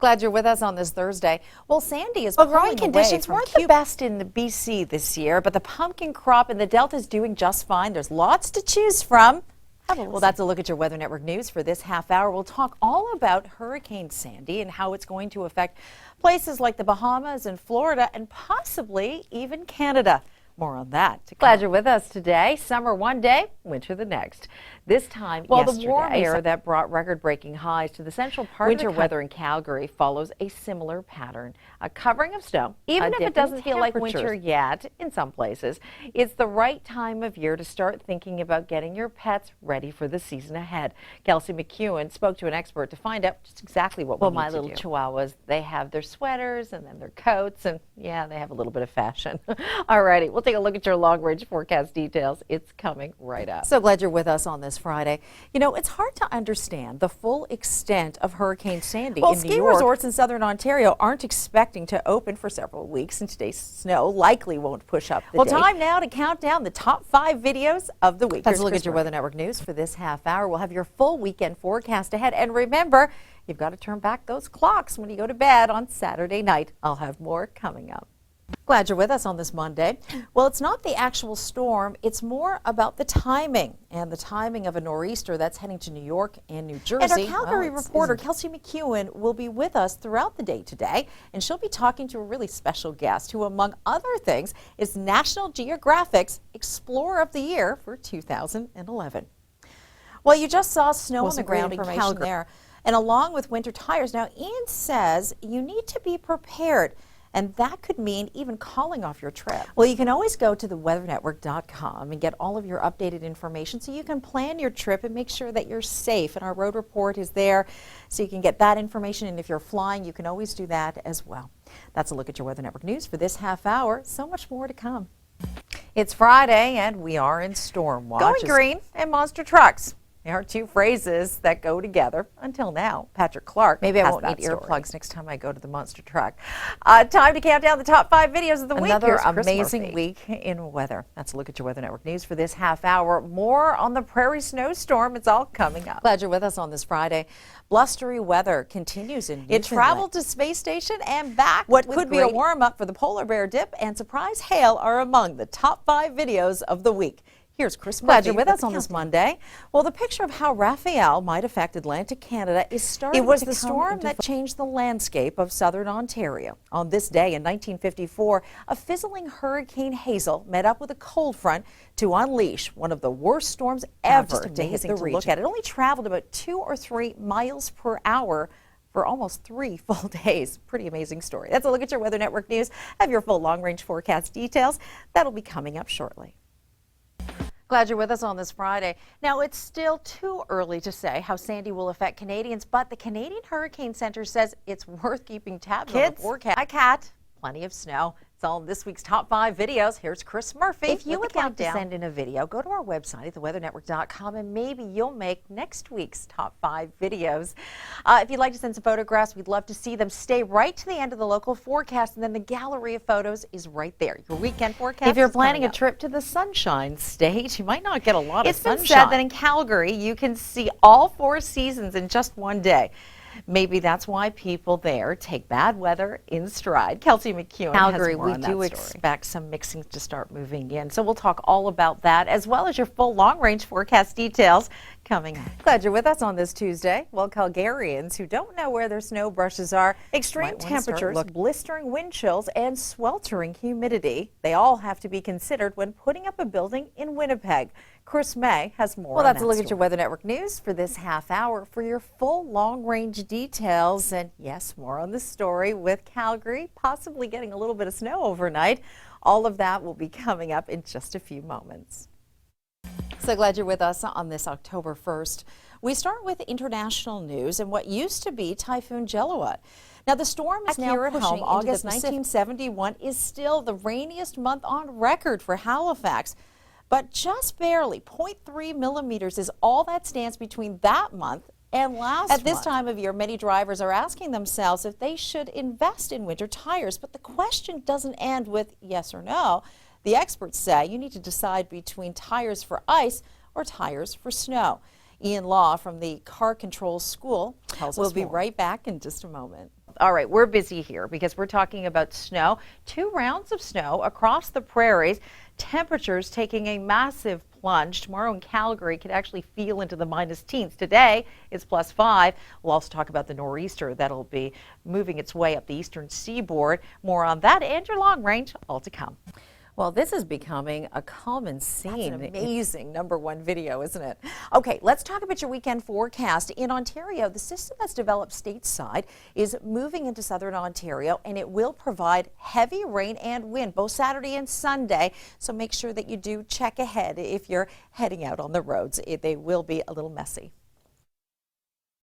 Glad you're with us on this Thursday. Well, Sandy is growing conditions weren't the best in the BC this year, but the pumpkin crop in the Delta is doing just fine. There's lots to choose from. Well, that's a look at your Weather Network news for this half hour. We'll talk all about Hurricane Sandy and how it's going to affect places like the Bahamas and Florida and possibly even Canada. More on that. Glad you're with us today. Summer one day, winter the next. This time, the warm air that brought record-breaking highs to the central part of the weather in Calgary follows a similar pattern. A covering of snow, even if it doesn't feel like winter yet in some places. It's the right time of year to start thinking about getting your pets ready for the season ahead. Kelsey McEwen spoke to an expert to find out just exactly what we need to do. Well, my little chihuahuas, they have their sweaters and then their coats, and yeah, they have a little bit of fashion. All righty, we'll take a look at your long-range forecast details. It's coming right up. So glad you're with us on this Friday. You know, it's hard to understand the full extent of Hurricane Sandy in New York. Ski resorts in southern Ontario aren't expecting to open for several weeks, and today's snow likely won't push up the date. Time now to count down the top 5 videos of the week. Let's look at your Weather Network news for this half hour. We'll have your full weekend forecast ahead. And remember, you've got to turn back those clocks when you go to bed on Saturday night. I'll have more coming up. Glad you're with us on this Monday. Well, it's not the actual storm, it's more about the timing and the timing of a nor'easter that's heading to New York and New Jersey. And our Calgary reporter, Kelsey McEwen, will be with us throughout the day today, and she'll be talking to a really special guest who, among other things, is National Geographic's Explorer of the Year for 2011. Well, you just saw snow on the ground in Calgary there, and along with winter tires. Now, Ian says you need to be prepared. And that could mean even calling off your trip. Well, you can always go to theweathernetwork.com and get all of your updated information so you can plan your trip and make sure that you're safe. And our road report is there so you can get that information. And if you're flying, you can always do that as well. That's a look at your Weather Network news for this half hour. So much more to come. It's Friday and we are in storm watch. Going green and monster trucks. There are two phrases that go together until now. Patrick Clark. Maybe I won't need earplugs next time I go to the monster truck. Time to count down the top 5 videos of the week. Another amazing week in weather. That's a look at your Weather Network news for this half hour. More on the prairie snowstorm. It's all coming up. Glad you're with us on this Friday. Blustery weather continues in Newfoundland. It traveled to space station and back. What could be a warm-up for the polar bear dip and surprise hail are among the top 5 videos of the week. Here's Chris Murphy. Glad you're with us on this Monday. Well, the picture of how Raphael might affect Atlantic Canada is starting to come. It was the storm that changed the landscape of southern Ontario. On this day in 1954, a fizzling Hurricane Hazel met up with a cold front to unleash one of the worst storms ever to hit the region. Look at it. It only traveled about 2 or 3 miles per hour for almost 3 full days. Pretty amazing story. That's a look at your Weather Network news. Have your full long-range forecast details. That'll be coming up shortly. Glad you're with us on this Friday. Now, it's still too early to say how Sandy will affect Canadians, but the Canadian Hurricane Center says it's worth keeping tabs on the forecast. Hi, Kat. Plenty of snow. It's all in this week's top 5 videos. Here's Chris Murphy. If you would like to send in a video, go to our website at theweathernetwork.com and maybe you'll make next week's top 5 videos. If you'd like to send some photographs, we'd love to see them. Stay right to the end of the local forecast, and then the gallery of photos is right there. Your weekend forecast. If you're planning a trip to the Sunshine State, you might not get a lot of sunshine. It's been said that in Calgary, you can see all 4 seasons in just one day. Maybe that's why people there take bad weather in stride. Kelsey McEwen Calgary, we do expect some mixing to start moving in. So we'll talk all about that, as well as your full long-range forecast details coming up. Glad you're with us on this Tuesday. Well, Calgarians who don't know where their snow brushes are, extreme temperatures, blistering wind chills, and sweltering humidity, they all have to be considered when putting up a building in Winnipeg. Chris May has more. Well, that's a look at your Weather Network news for this half hour. For your full long-range details, and yes, more on the story with Calgary possibly getting a little bit of snow overnight. All of that will be coming up in just a few moments. So glad you're with us on this October 1st. We start with international news and what used to be Typhoon Jelawat. Now, the storm is now pushing August 1971 is still the rainiest month on record for Halifax. But just barely 0.3 millimeters is all that stands between that month and last month. At this time of year, many drivers are asking themselves if they should invest in winter tires. But the question doesn't end with yes or no. The experts say you need to decide between tires for ice or tires for snow. Ian Law from the Car Control School tells us more. We'll be right back in just a moment. All right, we're busy here because we're talking about snow. 2 rounds of snow across the prairies. Temperatures taking a massive plunge. Tomorrow in Calgary could actually feel into the minus teens. Today it's +5. We'll also talk about the nor'easter that'll be moving its way up the eastern seaboard. More on that and your long range all to come. Well, this is becoming a common scene. That's an amazing #1 video, isn't it? Okay, let's talk about your weekend forecast. In Ontario, the system that's developed stateside is moving into southern Ontario, and it will provide heavy rain and wind both Saturday and Sunday. So make sure that you do check ahead if you're heading out on the roads. They will be a little messy.